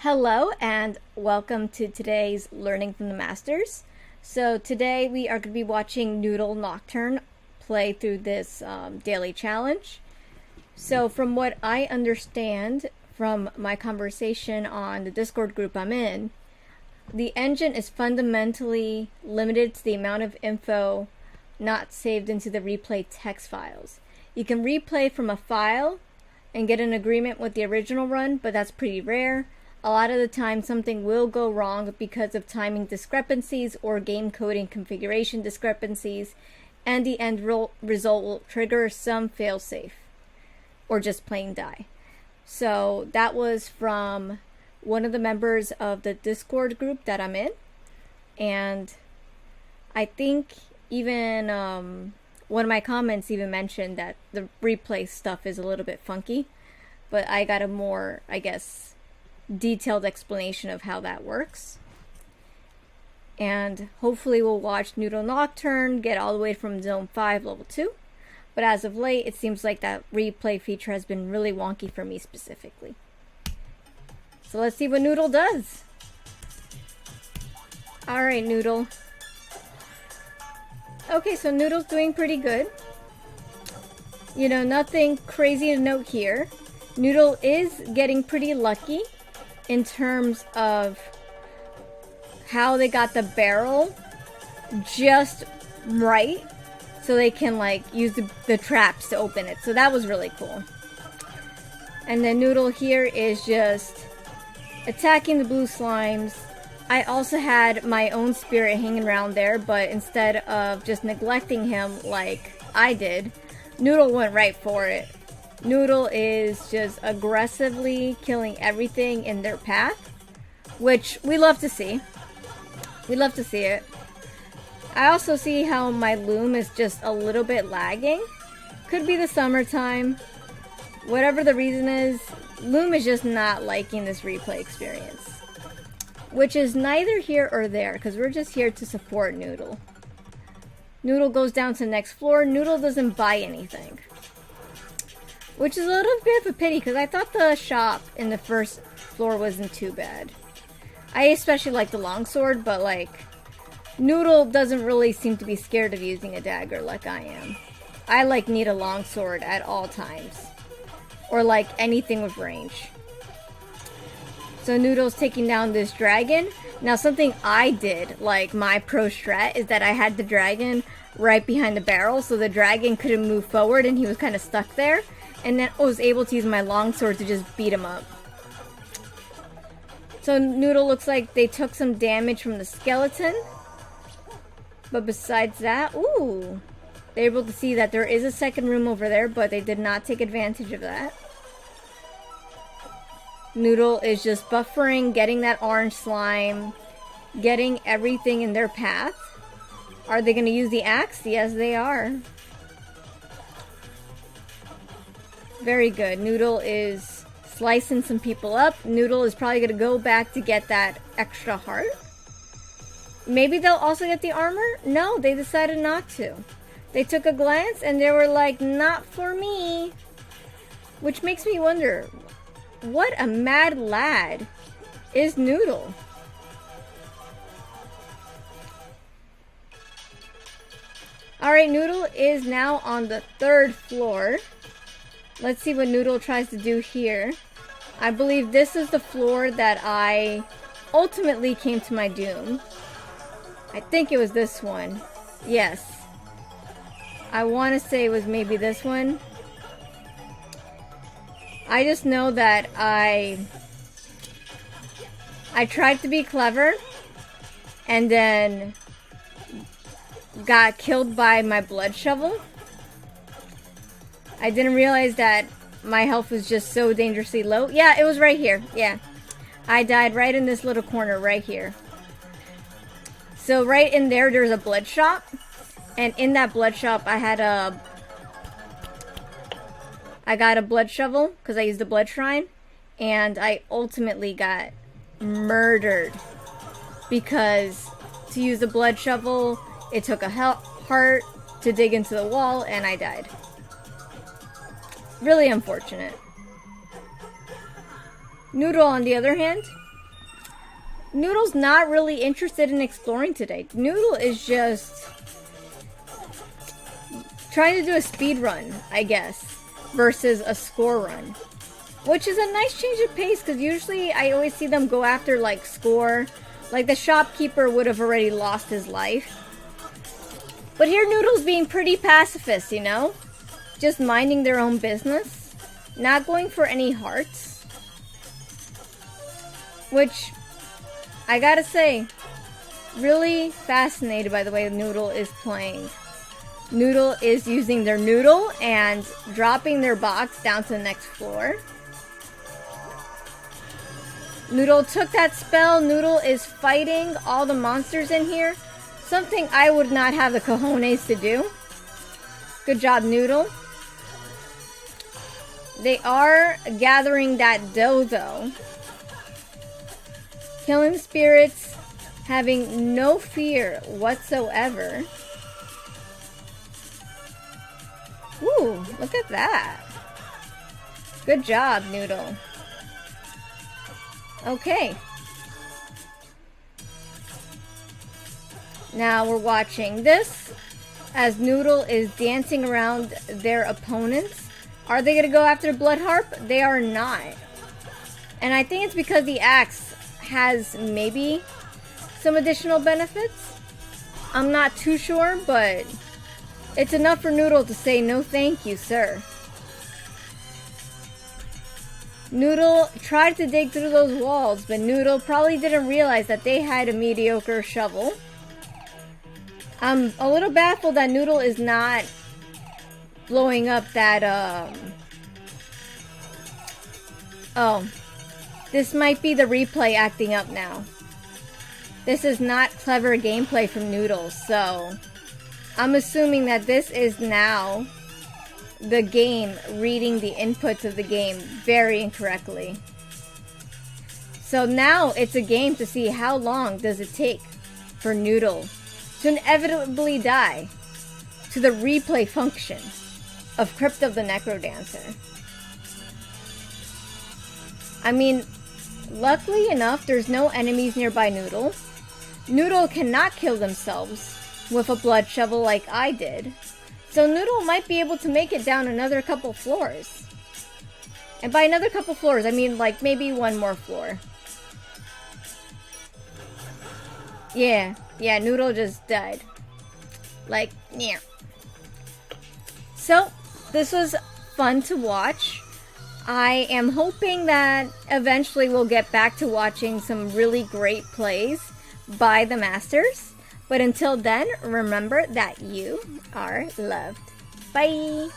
Hello and welcome to today's Learning from the Masters. So today we are going to be watching Noodle Nocturne play through this daily challenge. So from what I understand from my conversation on the Discord group I'm in, the engine is fundamentally limited to the amount of info not saved into the replay text files. You can replay from a file and get an agreement with the original run, but that's pretty rare. A lot of the time something will go wrong because of timing discrepancies or game coding configuration discrepancies, and the end result will trigger some failsafe or just plain die. So that was from one of the members of the Discord group that I'm in, and I think even one of my comments even mentioned that the replay stuff is a little bit funky, but I got a more, I guess, detailed explanation of how that works. And hopefully we'll watch Noodle Nocturne get all the way from Zone 5 Level 2. But as of late, it seems like that replay feature has been really wonky for me specifically. So let's see what Noodle does. Alright, Noodle. Okay, so Noodle's doing pretty good. You know, nothing crazy to note here. Noodle is getting pretty lucky in terms of how they got the barrel just right so they can like use the traps to open it. So that was really cool. And then Noodle here is just attacking the blue slimes. I also had my own spirit hanging around there, but instead of just neglecting him like I did, Noodle went right for it. Noodle is just aggressively killing everything in their path, which we love to see. We love to see it. I also see how my loom is just a little bit lagging. Could be the summertime. Whatever the reason is, loom is just not liking this replay experience. Which is neither here or there, because we're just here to support Noodle. Noodle goes down to the next floor. Noodle doesn't buy anything, which is a little bit of a pity, because I thought the shop in the first floor wasn't too bad. I especially like the longsword, but like, Noodle doesn't really seem to be scared of using a dagger like I am. I like need a longsword at all times, or like anything with range. So Noodle's taking down this dragon. Now something I did, like my pro strat, is that I had the dragon right behind the barrel, so the dragon couldn't move forward and he was kind of stuck there. And then I was able to use my longsword to just beat him up. So Noodle looks like they took some damage from the skeleton. But besides that, ooh, they're able to see that there is a second room over there, but they did not take advantage of that. Noodle is just buffering, getting that orange slime, getting everything in their path. Are they going to use the axe? Yes, they are. Very good. Noodle is slicing some people up. Noodle is probably going to go back to get that extra heart. Maybe they'll also get the armor? No, they decided not to. They took a glance and they were like, not for me. Which makes me wonder, what a mad lad is Noodle? Alright, Noodle is now on the 3rd floor. Let's see what Noodle tries to do here. I believe this is the floor that I ultimately came to my doom. I think it was this one. Yes. I want to say it was maybe this one. I just know that I tried to be clever and then got killed by my blood shovel. I didn't realize that my health was just so dangerously low. Yeah, it was right here. Yeah. I died right in this little corner right here. So right in there, there's a blood shop. And in that blood shop, I got a blood shovel because I used the blood shrine. And I ultimately got murdered because to use the blood shovel, it took a heart to dig into the wall and I died. Really unfortunate. Noodle, on the other hand, Noodle's not really interested in exploring today. Noodle is just trying to do a speed run, I guess, versus a score run. Which is a nice change of pace, because usually I always see them go after, like, score. Like, the shopkeeper would have already lost his life. But here Noodle's being pretty pacifist, you know? Just minding their own business. Not going for any hearts. Which, I gotta say, really fascinated by the way Noodle is playing. Noodle is using their noodle and dropping their box down to the next floor. Noodle took that spell. Noodle is fighting all the monsters in here. Something I would not have the cojones to do. Good job, Noodle. They are gathering that dough, though. Killing spirits, having no fear whatsoever. Ooh, look at that. Good job, Noodle. Okay. Now we're watching this as Noodle is dancing around their opponents. Are they going to go after Blood Harp? They are not. And I think it's because the axe has maybe some additional benefits. I'm not too sure, but it's enough for Noodle to say no thank you, sir. Noodle tried to dig through those walls, but Noodle probably didn't realize that they had a mediocre shovel. I'm a little baffled that Noodle is not blowing up that, Oh. This might be the replay acting up now. This is not clever gameplay from Noodle, so I'm assuming that this is now the game reading the inputs of the game very incorrectly. So now it's a game to see how long does it take for Noodle to inevitably die to the replay function of Crypt of the Necrodancer. I mean, luckily enough, there's no enemies nearby Noodle. Noodle cannot kill themselves with a blood shovel like I did. So Noodle might be able to make it down another couple floors. And by another couple floors, I mean like maybe one more floor. Yeah, Noodle just died. Like, yeah. So, this was fun to watch. I am hoping that eventually we'll get back to watching some really great plays by the masters. But until then, remember that you are loved. Bye!